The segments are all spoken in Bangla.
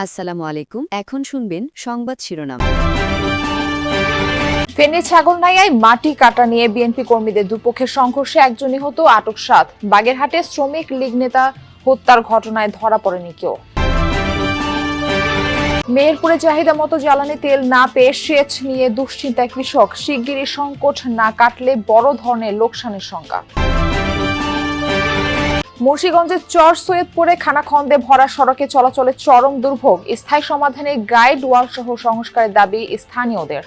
আসসালামু আলাইকুম। এখন শুনবেন সংবাদ শিরোনাম। ফেনী ছাগলনাইয়ায় মাটি কাটা নিয়ে বিএনপি কর্মীদের দুপক্ষের সংঘর্ষে একজন নিহত, আটক 7। বাগেরহাটে শ্রমিক লীগ নেতা হত্যার ঘটনায় ধরা পড়েনি কেউ। মেহেরপুরে চাহিদা মতো জ্বালানি তেল না পেয়ে সেচ নিয়ে দুশ্চিন্তায় কৃষক। শিগগিরই সংকট না কাটলে বড় ধরনের লোকসানের শঙ্কা। মুন্সিগঞ্জের চর সৈয়দপুরে খানাখন্দে ভরা সড়কে চলাচলে চরম দুর্ভোগ। স্থায়ী সমাধানে গাইড ওয়াল সহ সংস্কারের দাবি স্থানীয়দের।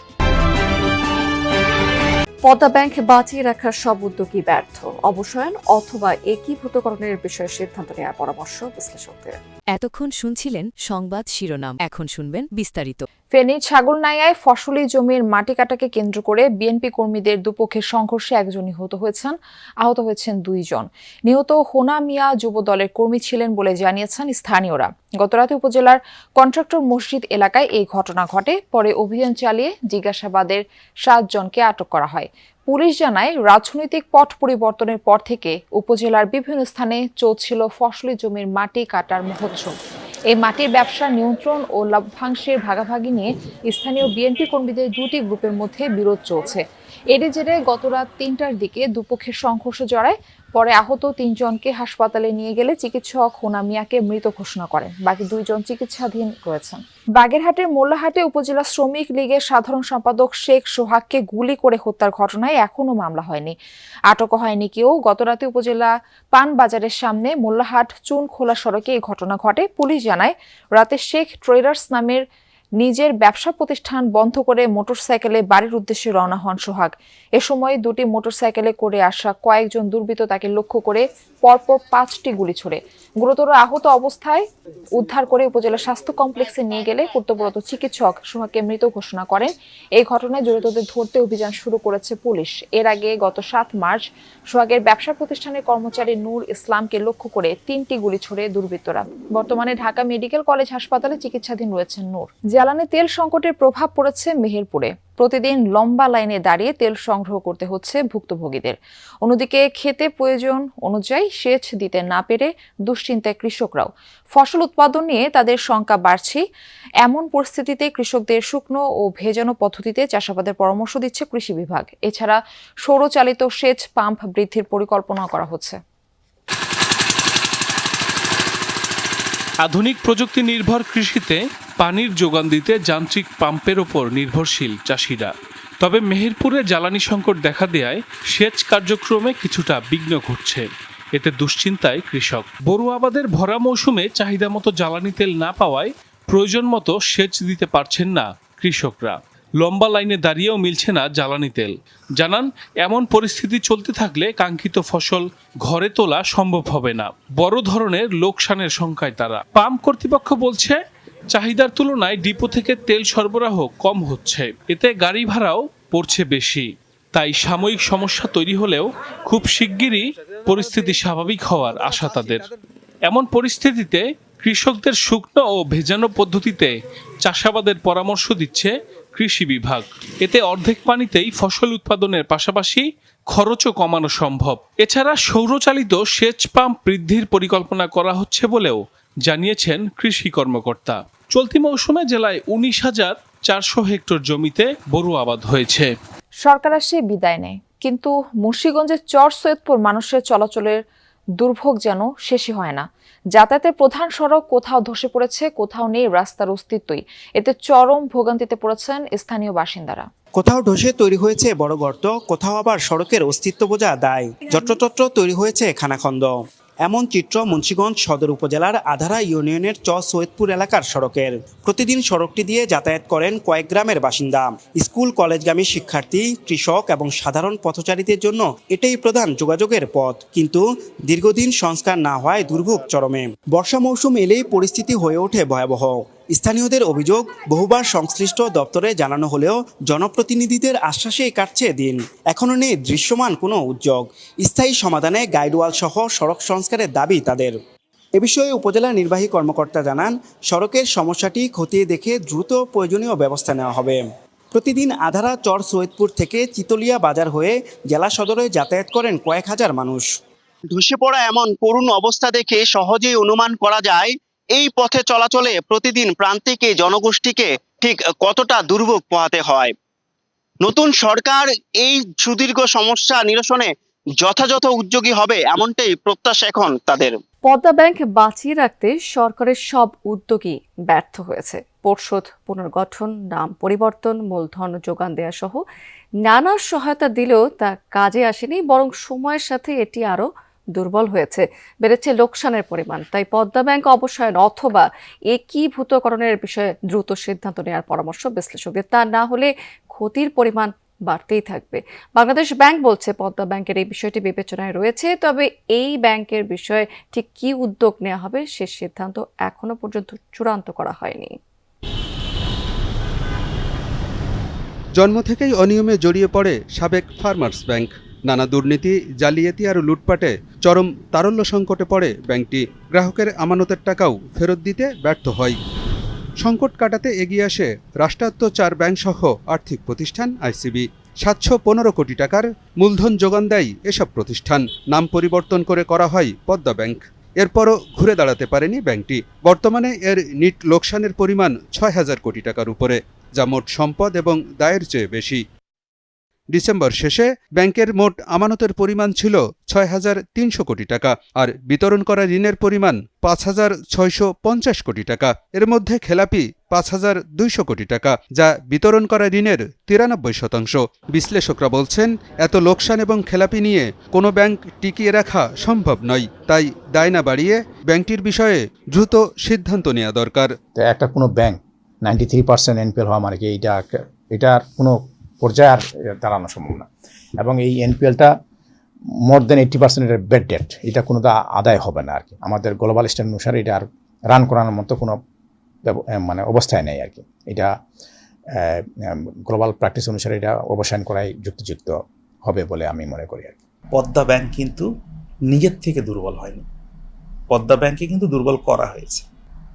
পদ্মা ব্যাংক বাঁচিয়ে রাখার সব উদ্যোগই ব্যর্থ, অবসায়ন অথবা একীভূতকরণের বিষয়ে সিদ্ধান্ত নেওয়ার পরামর্শ বিশ্লেষকদের। এতক্ষণ শুনছিলেন সংবাদ শিরোনাম, এখন শুনবেন বিস্তারিত। ফেনীর ছাগলনাইয়ায় ফসলি জমির মাটি কাটাকে কেন্দ্র করে বিএনপি কর্মীদের দুপক্ষের সংঘর্ষে একজন নিহত হয়েছেন, আহত হয়েছেন 2 জন। নিহত হোনা মিয়া যুব দলের কর্মী ছিলেন বলে জানিয়েছেন স্থানীয়রা। গতরাতে উপজেলার কন্ট্রাক্টর মসজিদ এলাকায় এই ঘটনা ঘটে। পরে অভিযান চালিয়ে জিজ্ঞাসাবাদের 7 জনকে আটক করা হয়। পুলিশ জানায়, রাজনৈতিক পট পরিবর্তনের পর থেকে উপজেলার বিভিন্ন স্থানে চলছিল ফসলি জমির মাটি কাটার মহোৎসব। এই মাটির ব্যবসার নিয়ন্ত্রণ ও লভ্যাংশের ভাগাভাগি নিয়ে স্থানীয় বিএনপি কর্মীদের 2টি গ্রুপের মধ্যে বিরোধ চলছে। এরই জেরে গতরাত 3টার দিকে দুপক্ষের সংঘর্ষ জড়ায়। পরে আহত 3 জনকে হাসপাতালে নিয়ে গেলে চিকিৎসক হোনা মিয়াকে মৃত ঘোষণা করেন। বাকি 2 জন চিকিৎসাধীন রয়েছেন। বাগেরহাটের মোল্লাহাটে উপজেলা শ্রমিক লীগের সাধারণ সম্পাদক শেখ সোহাগকে গুলি করে হত্যার ঘটনায় এখনো মামলা হয়নি, আটকও হয়নি কেউ। গতরাতে উপজেলা পানবাজারের সামনে মোল্লাহাট চুন খোলা সড়কে এই ঘটনা ঘটে। পুলিশ জানায়, রাতে শেখ ট্রেডার্স নামের নিজের ব্যবসা প্রতিষ্ঠান বন্ধ করে মোটরসাইকেলে বাড়ির উদ্দেশ্যে রওনা হন সোহাগ। এ সময় 2টি মোটরসাইকেলে করে আসা কয়েকজন দুর্বৃত্ত তাকে লক্ষ্য করে পরপর 5টি গুলি ছোড়ে। গুরুতর আহত অবস্থায় উদ্ধার করে উপজেলা স্বাস্থ্য কমপ্লেক্সে নিয়ে গেলে কর্তব্যরত চিকিৎসক সোহাগকে মৃত ঘোষণা করেন। এই ঘটনায় জড়িতদের ধরতে অভিযান শুরু করেছে পুলিশ। এর আগে গত 7 মার্চ সোহাগের ব্যবসা প্রতিষ্ঠানের কর্মচারী নূর ইসলামকে লক্ষ্য করে 3টি গুলি ছোড়ে দুর্বৃত্তরা। বর্তমানে ঢাকা মেডিকেল কলেজ হাসপাতালে চিকিৎসাধীন রয়েছেন নূর। জ্বালানি তেল সংকটের প্রভাব পড়েছে মেহেরপুরে। প্রতিদিন লম্বা লাইনে দাঁড়িয়ে তেল সংগ্রহ করতে হচ্ছে ভুক্তভোগীদের। অন্যদিকে খেতে প্রয়োজন অনুযায়ী সেচ দিতে না পেরে দুশ্চিন্তায় কৃষকরাও। ফসল উৎপাদন নিয়ে তাদের শঙ্কা বাড়ছে। এমন পরিস্থিতিতে কৃষকদের শুকনো ও ভেজানো পদ্ধতিতে চাষাবাদের পরামর্শ দিচ্ছে কৃষি বিভাগ। এছাড়া সৌরচালিত সেচ পাম্প বৃদ্ধির পরিকল্পনা করা হচ্ছে। আধুনিক প্রযুক্তি নির্ভর কৃষিতে পানির যোগান দিতে যান্ত্রিক পাম্পের ওপর নির্ভরশীল চাষিরা। তবে মেহেরপুরে জ্বালানি সংকট দেখা দেয়ায় সেচ কার্যক্রমে কিছুটা বিঘ্ন ঘটছে। এতে দুশ্চিন্তায় কৃষক। বোরো আবাদের ভরা মৌসুমে চাহিদা মতো জ্বালানি তেল না পাওয়ায় প্রয়োজন মতো সেচ দিতে পারছেন না কৃষকরা। লম্বা লাইনে দাঁড়িয়েও মিলছে না জ্বালানি তেল। জানান, এমন পরিস্থিতি চলতে থাকলে কাঙ্ক্ষিত ফসল ঘরে তোলা সম্ভব হবে না। বড় ধরনের লোকসানের শঙ্কায় তারা। পাম্প কর্তৃপক্ষ বলছে, চাহিদার তুলনায় ডিপো থেকে তেল সরবরাহ কম হচ্ছে, এতে গাড়ি ভাড়াও পড়ছে বেশি। তাই সাময়িক সমস্যা তৈরি হলেও খুব শিগগিরই পরিস্থিতি স্বাভাবিক হওয়ার আশা তাদের। এমন পরিস্থিতিতে কৃষকদের শুকনো ও ভেজানো পদ্ধতিতে চাষাবাদের পরামর্শ দিচ্ছে কৃষি বিভাগ। এতে অর্ধেক পানিতেই ফসল উৎপাদনের পাশাপাশি খরচও কমানো সম্ভব। এছাড়া সৌরচালিত সেচ পাম্প বৃদ্ধির পরিকল্পনা করা হচ্ছে বলেও জানিয়েছেন কৃষি কর্মকর্তা। চলতি মৌসুমে জেলায় 19,400 হেক্টর জমিতে বোরো আবাদ হয়েছে। সরকার আসে বিদায় নেয়, কিন্তু মুন্সিগঞ্জের চর সৈয়দপুর মানুষের চলাচলের দুর্ভোগ যেন শেষই হয় না। যাতায়াতের প্রধান সড়ক কোথাও ধসে পড়েছে, কোথাও নেই রাস্তার অস্তিত্বই। এতে চরম ভোগান্তিতে পড়েছেন স্থানীয় বাসিন্দারা। কোথাও ধসে তৈরি হয়েছে বড় গর্ত, কোথাও আবার সড়কের অস্তিত্ব বোঝা দায়। যত্রতত্র তৈরি হয়েছে খানাখন্দ। এমন চিত্র মুন্সিগঞ্জ সদর উপজেলার আধারা ইউনিয়নের চর সৈয়দপুর এলাকার সড়কের। প্রতিদিন সড়কটি দিয়ে যাতায়াত করেন কয়েক গ্রামের বাসিন্দা। স্কুল কলেজগামী শিক্ষার্থী, কৃষক এবং সাধারণ পথচারীদের জন্য এটাই প্রধান যোগাযোগের পথ। কিন্তু দীর্ঘদিন সংস্কার না হওয়ায় দুর্ভোগ চরমে। বর্ষা মৌসুম এলেই পরিস্থিতি হয়ে ওঠে ভয়াবহ। স্থানীয়দের অভিযোগ, বহুবার সংশ্লিষ্ট দপ্তরে জানানো হলেও জনপ্রতিনিধিদের আশ্বাসেই কাটছে দিন। এখনও নেই দৃশ্যমান কোনো উদ্যোগ। স্থায়ী সমাধানে গাইডওয়াল সহ সড়ক সংস্কারের দাবি তাদের। এ বিষয়ে উপজেলা নির্বাহী কর্মকর্তা জানান, সড়কের সমস্যাটি খতিয়ে দেখে দ্রুত প্রয়োজনীয় ব্যবস্থা নেওয়া হবে। প্রতিদিন আধারা চর সৈয়দপুর থেকে চিতলিয়া বাজার হয়ে জেলা সদরে যাতায়াত করেন কয়েক হাজার মানুষ। ধসে পড়া এমন করুণ অবস্থা দেখে সহজেই অনুমান করা যায় এই পথে চলাচলে প্রতিদিন প্রান্তিক এই জনগোষ্ঠীকে ঠিক কতটা দুর্ভোগ পোহাতে হয়। নতুন সরকার এই সুদীর্ঘ সমস্যা নিরসনে যথাযথ উদ্যোগী হবে এমনটাই প্রত্যাশা এখন তাদের। পদ্মা ব্যাংক বাঁচিয়ে রাখতে সরকারের সব উদ্যোগই ব্যর্থ হয়েছে। পর্ষদ পুনর্গঠন, নাম পরিবর্তন, মূলধন যোগান দেয়া সহ নানা সহায়তা দিলেও তা কাজে আসেনি, বরং সময়ের সাথে এটি আরও দুর্বল হয়েছে, বেড়েছে লোকসানের পরিমাণ। তাই পদ্মা ব্যাংক অবসায়ন অথবা একীভূতকরণের বিষয়ে দ্রুত সিদ্ধান্ত নেওয়ার পরামর্শ বিশ্লেষকদের। তা না হলে ক্ষতির পরিমাণ বাড়তেই থাকবে। বাংলাদেশ ব্যাংক বলছে পদ্মা ব্যাংকের এই বিষয়টি বিবেচনায় রয়েছে, তবে এই ব্যাংকের বিষয়ে ঠিক কী উদ্যোগ নেওয়া হবে সে সিদ্ধান্ত এখনো পর্যন্ত চূড়ান্ত করা হয়নি। জন্ম থেকেই অনিয়মে জড়িয়ে পড়ে সাবেক ফার্মার্স ব্যাংক। নানা দুর্নীতি, জালিয়াতি আর লুটপাটে চরম তারল্য সংকটে পড়ে ব্যাংকটি। গ্রাহকের আমানতের টাকাও ফেরত দিতে ব্যর্থ হয়। সংকট কাটাতে এগিয়ে আসে রাষ্ট্রায়ত্ত 4 ব্যাংকসহ আর্থিক প্রতিষ্ঠান আইসিবি। 715 কোটি টাকার মূলধন যোগান দেয় এসব প্রতিষ্ঠান। নাম পরিবর্তন করে করা হয় পদ্মা ব্যাংক। এরপরও ঘুরে দাঁড়াতে পারেনি ব্যাংকটি। বর্তমানে এর নিট লোকসানের পরিমাণ 6,000 কোটি টাকার উপরে, যা মোট সম্পদ এবং দায়ের চেয়ে বেশি। ডিসেম্বর শেষে ব্যাংকের মোট আমানতের পরিমাণ ছিল 6,300 কোটি টাকা, আর বিতরণ করা ঋণের পরিমাণ 5,650 কোটি টাকা। এর মধ্যে খেলাপি 5,200 কোটি টাকা, যা বিতরণ করা ঋণের 93%। বিশ্লেষকরা বলছেন, এত লোকসান এবং খেলাপি নিয়ে কোনো ব্যাংক টিকিয়ে রাখা সম্ভব নয়। তাই দায় না বাড়িয়ে ব্যাংকটির বিষয়ে দ্রুত সিদ্ধান্ত নেওয়া দরকার। একটা কোনো ব্যাংক 93% এনপিএল হওয়া মানে কি এটার কোনো পর্যায়ে আর দাঁড়ানো সম্ভব না। এবং এই এনপিএলটা মোর দেন 80% এর ব্যাড ডেট, এটা কোনো আদায় হবে না আর কি। আমাদের গ্লোবাল স্ট্যান্ড অনুসারে এটা আর রান করানোর মতো কোনো মানে অবস্থায় নেই আর কি। এটা গ্লোবাল প্র্যাকটিস অনুসারে এটা অবসান করাই যুক্তিযুক্ত হবে বলে আমি মনে করি আর কি। পদ্মা ব্যাংক কিন্তু নিজের থেকে দুর্বল হয়নি, পদ্মা ব্যাংকে কিন্তু দুর্বল করা হয়েছে।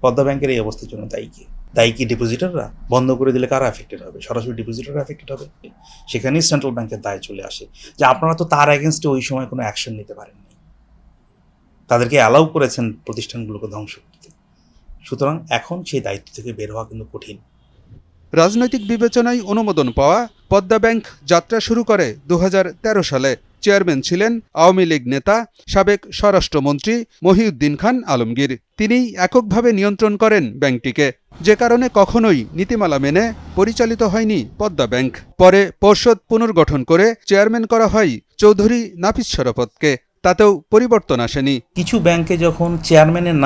পদ্মা ব্যাংকের এই অবস্থার জন্য দায়ী কি ডিপোজিটাররা? বন্ধ করে দিলে কারা এফেক্টেড হবে? সরাসরি ডিপোজিটাররা এফেক্টেড হবে। সেখানেই সেন্ট্রাল ব্যাংকের দায় চলে আসে যে আপনারা তো তার এগেনস্টে ওই সময় কোনো অ্যাকশন নিতে পারেননি, তাদেরকে অ্যালাউ করেছেন প্রতিষ্ঠানগুলোকে ধ্বংস করতে। সুতরাং এখন সেই দায়িত্ব থেকে বের হওয়া কিন্তু কঠিন। রাজনৈতিক বিবেচনায় অনুমোদন পাওয়া পদ্মা ব্যাংক যাত্রা শুরু করে 2013 সালে। চেয়ারম্যান ছিলেন আওয়ামী লীগ নেতা সাবেক স্বরাষ্ট্রমন্ত্রী মহিউদ্দিন খান আলমগীর। তিনিই এককভাবে নিয়ন্ত্রণ করেন ব্যাংকটিকে, যে কারণে কখনোই নীতিমালা মেনে পরিচালিত হয়নি পদ্মা ব্যাংক। পরে পর্ষদ পুনর্গঠন করে চেয়ারম্যান করা হয় চৌধুরী নাফিস শরাফতকে। তাতেও পরিবর্তন আসেনি। কিছু ব্যাংকে যখন চেয়ারম্যানের